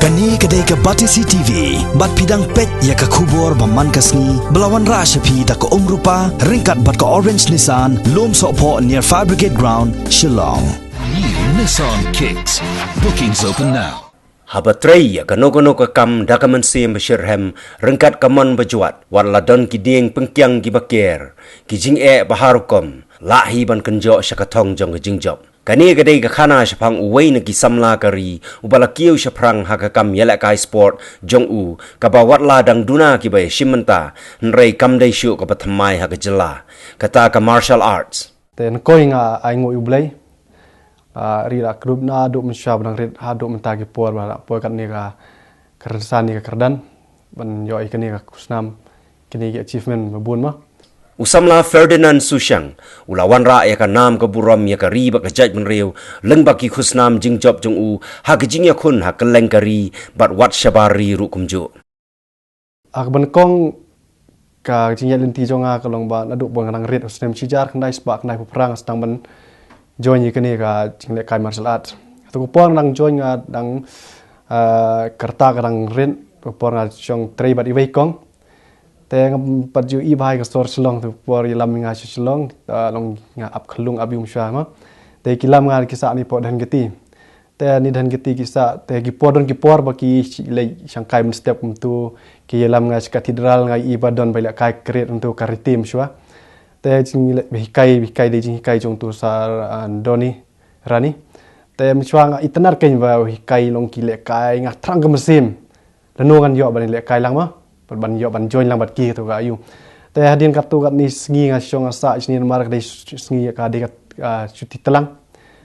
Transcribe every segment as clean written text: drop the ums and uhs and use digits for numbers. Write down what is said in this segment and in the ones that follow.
Kani kedai ke Batisi TV, bat pidang pet ya ke kubur baman kasni, belawan rasyapi tak ke rupa, ringkat bat ke orange Nissan, lom sokpo near Fire Brigade Ground, Shillong. New Nissan Kicks. Bookings open now. Habatray ya kano-kano ka kam dakaman sim Shaphrang ringkat kaman bajuat Watla don kiding pengkyang gibakir kijing baharukom lahi ban kenjo syakatong jong jingjop kani gadai ka khana Shaphrang uway na Samla kari ubala Kiew Shaphrang hakakam yalakai sport jong u kaba Watla dang duna kibay shimenta nrei kamday shu ka pathamay Jylla kata ka martial arts ten koing ai ngoi ublay rira klub na duk mensyab nang rit haduk mentagi por kan ni ka kersan ni ka kerdan ban yo ikani ka kusnam kini achievement mabun ma Samla Ferdinand Sushang ulawan ra ya ka nam ka buram ya ka ri ba ka jaj menriu leng ba ki khusnam jingjob jong u ha ka jing ya khun ha ka leng kari bat wat shabari ru kumju ban kong ka jing ya lenti jonga ka long ba na duk bang nang rit usnem chijar khandai spa khandai perang sedang ban join ikani ka jingle kai martial art tu ko pon nang join nga dang kerta ka dang rin pon nga chong trei bat iwei kong te ngam pat ju i bai ka stor chlong tu por lam nga chlong long nga ap khlung abium sha ma te kilam nga kisa ni po dan geti te ni dan geti kisa te gi podon ki por ba ki le sangkai men step tu ki lam nga katedral nga i badon bai la kai kret untuk karitim shwa te jing hikai de jing hikai jong tu sar doni rani te mchwang itanar ken ba hikai long ki le kai nga trang ka mesim lenungan yo ban le kai lang ma ban yo ban join lang bat ki tu ga yu te hadin kat tu kat ni sngi nga shong sa ni mar de sngi ka de chuti telang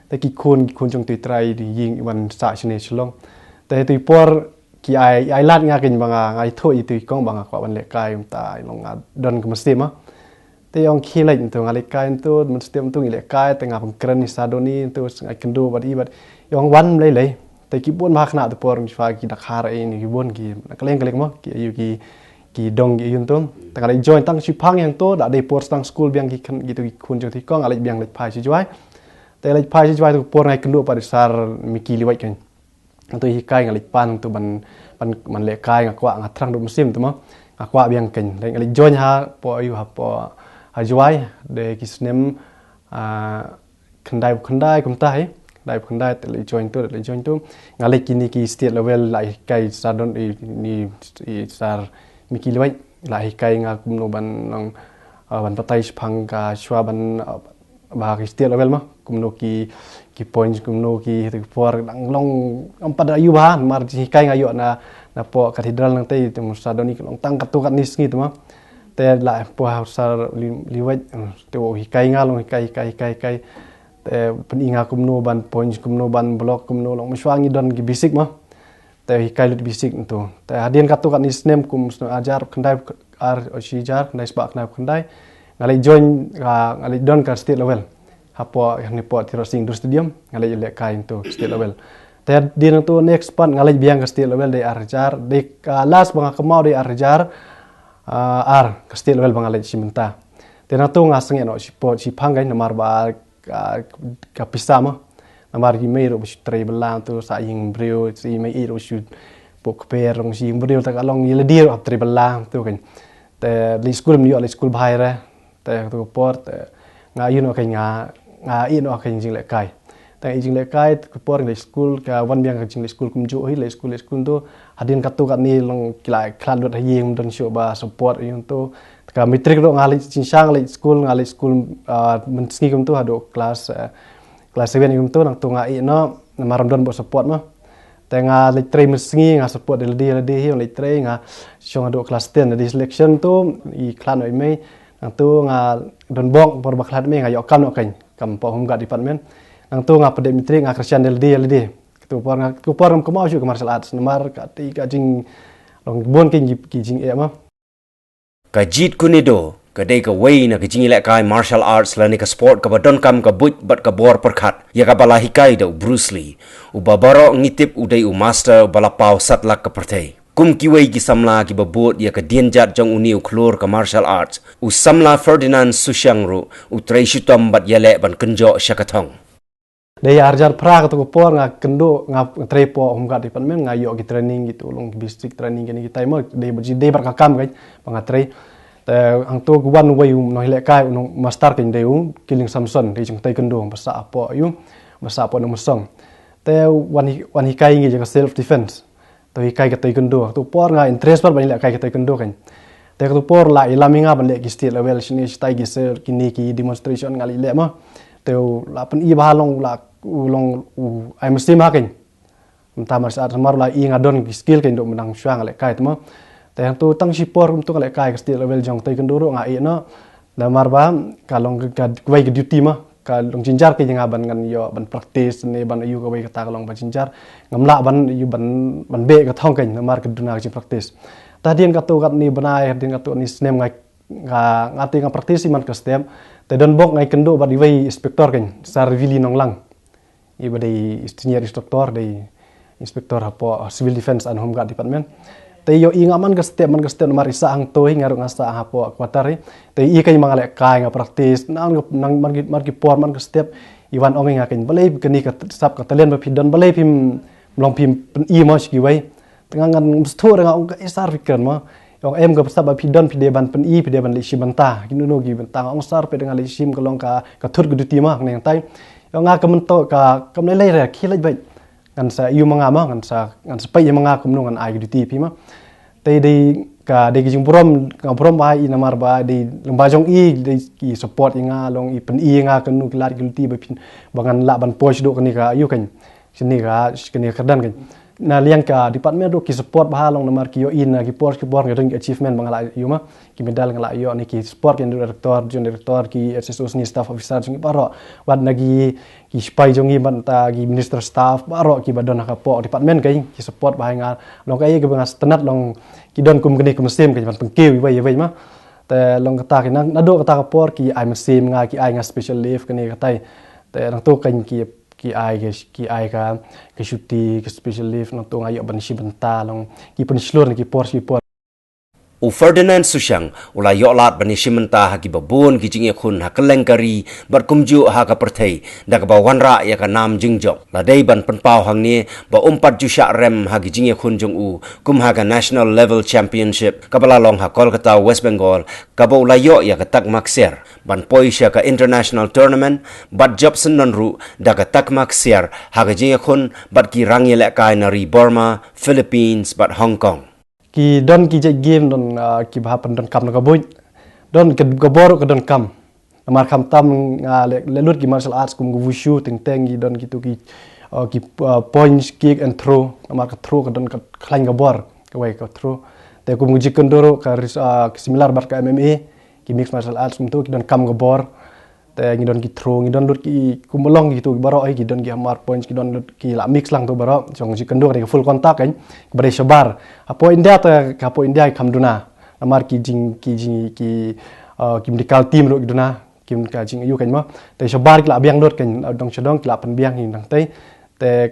te ki kun jong tu try di ying ban sa ni chlong te tu por ki ai lat nga ken banga ngai thoi tu kong banga kwa ban le kai ta long don ka mesim ma te yong khilai tu ngalai kai tu men stem tu ngile kai tengah pengkren ni sadoni tu ngai kendo bat ibat yong wan lei te ki bon ma khna tu por ngfa ki dakhar ni ki bon ki kaleng mo ki yu ki dong ki yun tu tangai join tang Shaphrang yang tu da de por tang school biang ki kan gitu ki kun jong ti kong ngalai biang lek phai chi jwai te lek phai chi jwai tu por ngai kendo par sar miki liwai kan tu hi kai ngalai pan tu ban lek kai ngakwa ngatrang do musim tu mo ngakwa biang kan ngalai join ha po yu ha po Ajwai de kisnem khandai kumtai dai khandai te join tu ngale kini ki state level lai kai sadon ni sar miki lewai lai kai nga kumno ban nang ban patai phang ka shwa ban ba ki state level ma kumno ki points kumno ki por dang long ampada ayu ba mar ji kai nga yo na po katedral nang te sadon ni long tang katukat ni sngi tu ma te la po sar liwat te wo hikai nga long hikai te peninga kumno ban points kumno ban block kumno long miswangi don gi bisik ma te hikai lut bisik tu te hadin katu kan isnem kum ajar khandai ar oshijar khandai sba khandai ngalai join ngalai don ka state level hapo ni po tirosing dur stadium ngalai le kai tu state level te din tu next pan ngalai biang ka state level de arjar de last banga kemau de arjar ar kastil level bangalai simenta tena tu ngaseng no si panggai namar ba ka pisama namar gi meiro bu tre belang tu sa ying brio si mai iro su pok per rong si brio ta along yele dir ap tre belang tu kan te li school mi yo li school bhai re te tu port nga yino kai nga ino kai jing le kai ta jing le kai por le school ka wan biang ka jing le school kum ju hi le school tu hadin katu kat ni long kilai klan lut hayeng don show ba support yung tu ka metrik do ngali chinsang le school men sngi kum tu hado class 7 kum tu nang tu ngai no maram don bo support ma te nga le train sngi nga support le hi le train nga shong hado class 10 di selection tu i klan oi mai nang tu nga don bok por ba klan me nga yo kam no kan kam po hum ga department nang tu nga pede metrik nga christian le di tu por ngam kemau shu ke martial arts namar ka ti ka jing long bon ki jing ma kajit kunido kadai ka wei na kijing le kai martial arts la ni ka sport ka badon kam ka but bat ka bor perkhat ya ka bala hikai do Bruce Lee u babaro ngitip udai u master bala pau satlak ka perthei kum ki wei ki Samla ki babot ya ka dienjat jong uniu klor ka martial arts u Samla Ferdinand Sushang ru u trai shutam bat yale ban kenjo syakatong Daya arjar pra atau por ngak kendo ngap trepo humkat department ngayo ki training gitu long basic training gini kita mau day berji day berkakam kan pangatrai te ang to guan way no hele kai no master kin deu killing samson di jung tai kendo basa apa yu basa apa no musong te wan hikai ngi jaga self defense to hikai ka tai kendo to por nga interest par banyak kai ka tai kendo kan te to por la ilami nga ban le ki state level sini stai gi ser kini ki demonstration ngali le ma te la pen i bahalong la ulong ai mesti makin entah saat semar la i ngadon skill kan dok menang syang le kai tma te tu tang sipor untuk le kai skill level jong tai kenduro ngai no da marba kalong wai ke duty ma kalong jinjar ke jangaban ngan yo ban practice ne ban yu ka wai kata kalong ban jinjar ngamla ban yu ban be ka thong kan mar ke duna ji practice tadien ka tu kat ni banai din ka tu ni snem ngai ngati nga practice man ka stem te don bok ngai kendo ba di wai inspector kan sar vili nong lang iba dari senior instruktor dari inspektor apa civil defense and home guard department te yo ingaman ke setiap nomor isa ang toy ngaru ngasa apa kuatari te i kay mangale kay nga practice nang margi por man ke setiap iwan ong nga ken balay kani ka sap ka talen ba pidon balay pim long pim i mo ski way tengangan mstur nga ong isar fikir mo ong em ga sap ba pidon pideban pen i pideban li shibanta kinuno gi bentang ong sar pe dengan li shim kolong ka thur gu duti ma nang tai nga kementok ka kemlelai ra khilai bai ngan sa yu manga ma ngan sa pai manga kumnu ngan ai du ti pi ma te dei ka dei jing brom ka brom ba i namar ba dei lembajong i dei ki support nga long i pen i nga kenu kilar gilti ba pin bangan la ban poch do kani ka yu kan sini ka kani kadan kan na liang ka department do ki support ba long namar ki yo in ki por ngadong achievement bangala yu ma ki medal ngala yo ni ki support yang director junior director ki SSO ni staff officer jung paro wad nagi ki spy jung i banta ki minister staff paro ki badon ka po department kai ki support ba nga long kai ke bangas tenat long ki don kum gni kum sim kai ban pengkew wai ma te long kata ki na do kata ka por ki ai sim nga ki ai nga special leave kani katai te nang to kan ki ai ka syuti ke special leave nang to ngayo ban si benta long ki penslur ki por U Ferdinand Susyang ula yoklat bani simenta haki babun ki jing khun ha kelengkari bar kumju ha ka perthei da ka bawanra ya ka nam jingjok la dei ban penpau hang ni ba umpat ju Shaphrang haki jing khun jong u kum ha ka national level championship ka bala long ha Kolkata West Bengal ka ba ula yok ya ka tak makser ban poi sha ka international tournament bat jobson non ru da ka tak makser ha ka jing khun bat ki rangi le kai nari Burma Philippines bat Hong Kong ki don ki game don ki bahapan don kam na kaboy don ke gabor ke don kam namar kam tam lelut ki martial arts kum wushu teng gi don gitu ki points kick and throw namar ka throw ke don klain gabor ke wai ka throw te kum ji kendoro ka similar bar ka MMA ki mixed martial arts kum tu ki don kam gabor te ngi don ki throw ngi don lut ki kumolong gitu baro ai ki don ki amar points ki don lut ki la mix lang tu baro jong ji kendo ke full contact kan bare shabar apo india ta kapo india kam duna amar ki medical team ro duna kim ka jing yu kan ma te shabar ki la biang dot kan dong chodong ki la pen biang ni nang te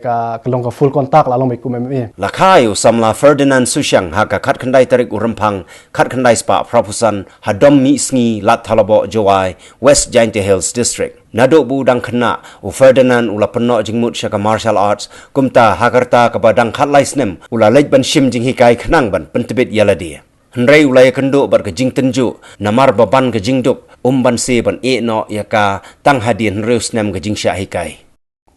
ka kelong ka full contact la long mai kum MMA la khai Samla Ferdinand Susyang ha ka khat khandai tarik urampang khat khandai spa prapusan hadom mi sngi lat thalabo jowai West Jynthut Hills district nado bu dang khna u Ferdinand ula penno jingmut syaka martial arts kumta hakarta ka badang khat lai snem ula lej ban shim jing hikai khnang ban pentebit yaladi Hendrai ulai kendo bar ke jing tenju namar baban ke jing duk ban se ban e no yaka tang hadin reus nem ke jing sya hikai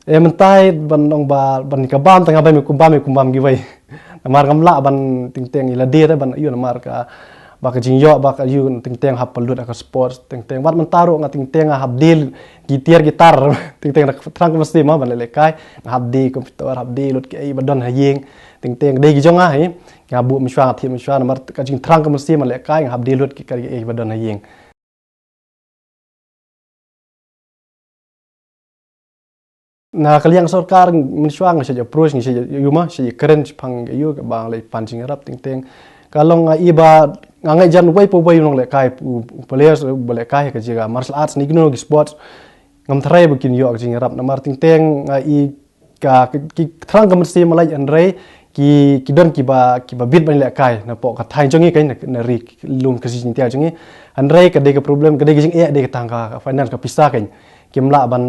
mentai ban dong ban ka bam tengah bai kumbam gi bai namar gamla ban ting ila de ban yu namar ka ba ka jing yo ba ka yu ting hap pelut ka sports ting wat mentaro nga ting hap deal gitar ting trang ka mesti ma ban le kai hap de komputer hap de lut ki badon ha yeng ting de gi jonga he nga bu miswa thi miswa namar ka jing trang ka mesti ma le kai hap de lut ki ka badon ha yeng na kaliang sarkar mensuang saja approach ni saja yuma saja keren pang yu bang le pancing rap ting kalong iba ngai jan wai po wai nong le kai players boleh kai ka jiga martial arts ni gno gi sports ngam thrai bukin yu jing rap namar ting i ka ki thrang kam si malai anrei ki don ki ba bit ban le kai na po ka thai jongi kai na ri lum ka jing tia jongi anrei ka de ka problem ka de jing e de ka tang ka finance ka pisa kai kimla ban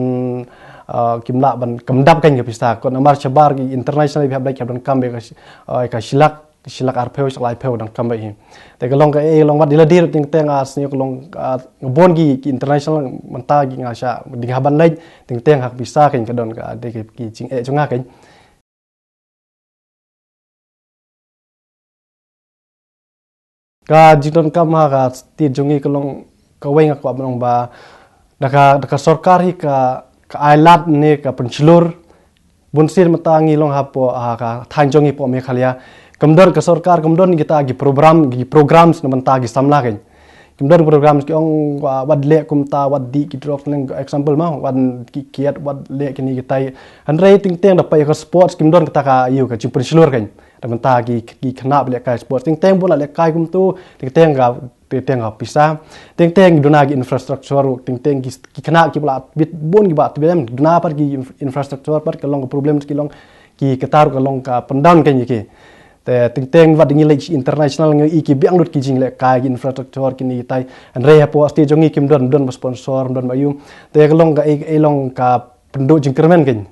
kimla ban kamdap kan gapisa kon amar chabar ki international bi habdai kabdan kambe ka silak arpeu salai peu dan kambe hi te kalong ka long wat diladir ting teng as ni kalong bon gi international manta gi ngasha ding haban lai ting teng hak bisa kan kadon ka de ki ching chunga kan ka jiton kama ka ti jungi kalong ka wenga kwa bang ba daka sarkar hi ka ailat ne ka pencelur bunsir matangi long hapo ka thanjongi po mekhalia kamdor ka sarkar kamdor kita gi programs na manta gi samla kan kamdor programs ki ong wad le kumta wad di ki drop nang example ma wad ki kiat wad le kini kita han rating teng da pa ka sports kamdor kita ka yu ka chi pencelur kan da manta gi khna le ka sports teng bola le kai kum tu teng ga pisa teng duna gi infrastructure teng ki khna ki bla bit bon gi ba tbem duna par gi infrastructure par ka long problem ki long ki katar ka long ka pandan kan ki te teng wat ngi lek international ngi ki biang lut ki jing le kai gi infrastructure ki ni tai an re hapo asti jongi kim don sponsor don bayu te ka long ka e long ka penduk jing kermen kan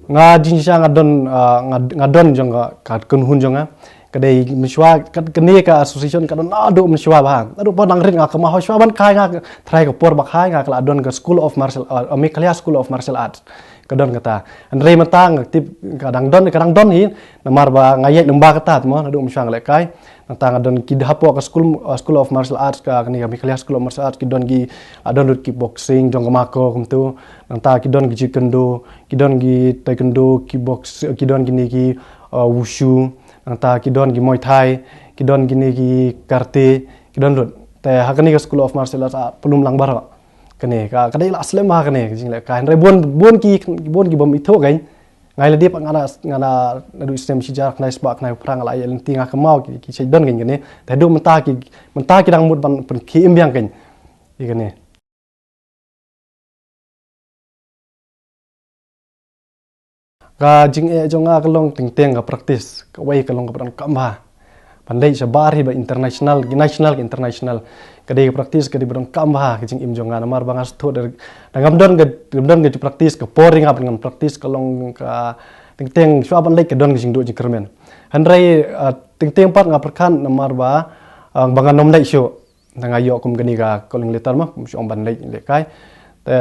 nga jinsha ngadon jong ka kunhun jonga kadai miswa kene ka association ka don adu miswa ba adu pa nangrit nga ka ma hoswa ban khai nga try ka por ba khai nga ka don ka school of martial art Mekhalia school of martial arts kadon kata andre matang tip kadang don hi namar ba ngayek lemba kata mo adu miswa ngale kai tang don ki hapo ka school of martial arts ka kani ka Mekhalia school of martial arts ki don gi adon lut kickboxing jong mako kumtu nang ki don gi kendo ki don gi taekwondo kickbox ki don gini ki wushu nang ki don gi muay thai ki don gini ki karate ki don lut te hakani ka school of martial arts pelum lang bar kani ka kadai la asle ma kani jing le kan re bon ki bom itho gain ngai le dip ngana du system sijak nai sbak nai prang la yel tinga kamau ki sei don gain gani te du menta ki dang mut ban pen ki imbyang gain igani ka jing jonga kalong ting ka practice ka wai kalong ka pran kamba pandai sabari ba international international kadai practice kadai bron kamba jing im jonga namar bangas tho der dangam don ga practice ka poring up ngam practice kalong ka ting swaban lek don jing do jing kermen handrai ting pat nga perkan namar ba bangan nom lek syo nangayo kum gani ka kolong letar ma kum ban lek kai te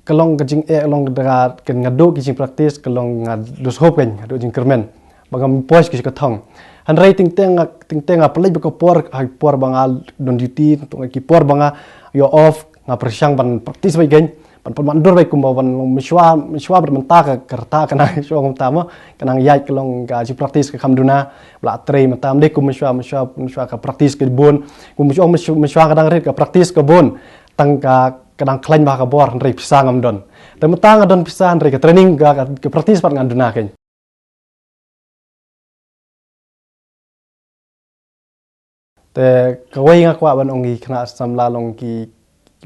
kalong kajing kalong daga kan ngado kijing practice kalong ngadus hop kan ngado jing kermen bagam pois ki ka thong han rating teng apalai ba por banga don duty to ki por banga yo off nga persyang ban practice bai gan pan mandur bai kumba ban miswa bermenta ka kerta kana so ngom tama kanang yai kalong ka ji practice ka kamduna bla tre matam de kum miswa ka practice ka bon kum miswa kadang ret ka practice ka bon tang ka kadang klain ba ka bor rei pisa ngam don te matang adon pisa rei ka training ka practice pat nganduna ken te kawai nga kwa ban ongi khna samla long ki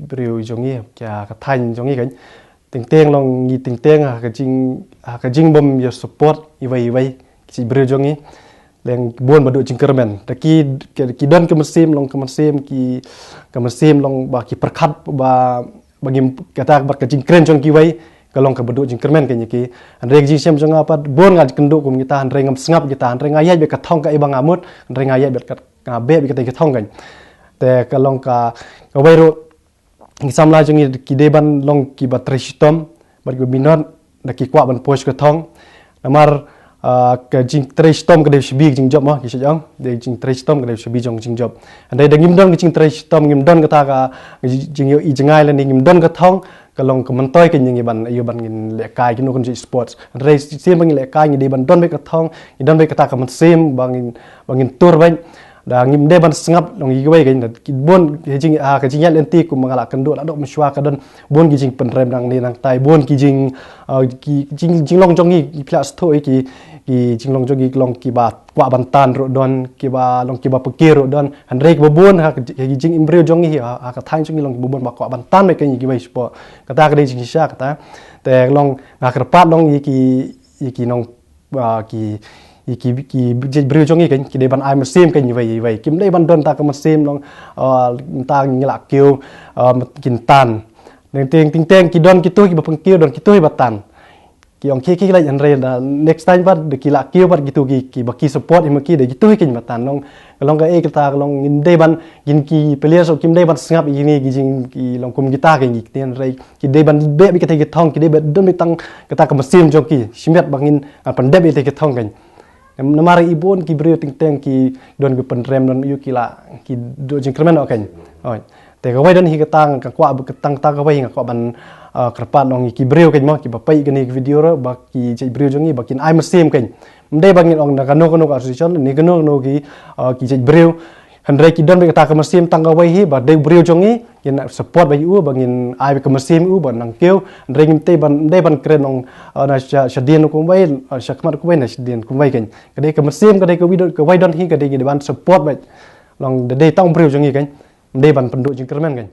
briu jongi kya ka thain jongi kan ting long ngi ting ka jing bom yo support iwai ki briu jongi leng bon badu jing kermen ta ki don ke mesim long ba ki perkhat ba bagi kata bar ka jing kren jong ki wai kalong ka badu jing kermen kan ki andreng jing sem jonga pat bon nga kendo kum kita andreng ngam sngap kita andreng ayai be ka thong ka ibang amut andreng ayai be ka be kita ki thong kan te kalong ka wai ro ngi samla jongi ki deban long ki ba tristom bar go binon da ki kwa ban post ka thong namar ka jing tristom ka de shbi jing job ma ki sjang de jing tristom ka de shbi jing job andai da ngim don ki jing tristom ngim don ka ta ka jing yo i jangai la ngim don ka thong kalong ka mantoi ka ngi ban ayo ban ngin le kai ki no kon sports andai sim bang le kai ngi de ban don be ka thong ngi don be ka ta ka man sim bangin tur ban da ngim de ban sngap long gi wei gain ki bon jing ka jing yal enti ku mangala kendo la dok mswa ka don bon gi jing pen rem dang ni nang tai bon ki jing long jong gi plas thoi ki jing long jong gi long ki ba kwa ban tan ro don ki ba long ki ba pekir ro don han rek bo bon ha ki jing imbreu jong gi ha ka thain jong gi long bo bon ba kwa ban tan me ka gi wei spo ka ta ka de jing sha ka ta te long nga ka pat long ki nong ki ki je brio jongi kan ki de ban ai mesim kan vậy kim de ban don ta ka mesim long ta ngila Kiew kin tan ting teng ki don ki tu ki ba Kiew don ki tu ba tan ki ong ki la yan re next time wat de ki la Kiew wat gitu ki ba ki support im ki de ki tu kin ba tan long ka e ta long in de ban gin ki player so kim de ban sngap ini ki jing ki long kum kita ke ki ten re ki de ban be bi ka te ki thong ki de be don mi tang ka ta ka mesim jong ki simet bangin pan de bi te ki thong kan namari ibon ki brio ting teng ki don ki penrem don yu ki la ki do jingkremen oken oi te ka wai don hi ka tang ka kwa ka tang ta ka wai ka ban kerpat nong ki brio ken mo ki ba pai gani video ro ba ki je brio jongi ba kin ai mesim ken mde bangin ong na kano association ni kano ki je brio handre ki don be ka mesim tang ka wai hi ba de brio jongi kin support ba yu bangin ai ka mesim u ba nang Kiew handre ngim te ban de ban kren ong na shadien ko wai shakmat ko wai na shadien ko wai ken ka de ka mesim ka de ka video ka wai don hi ka de ban support ba long de tong brio jongi ken mde ban pendu jingkremen ken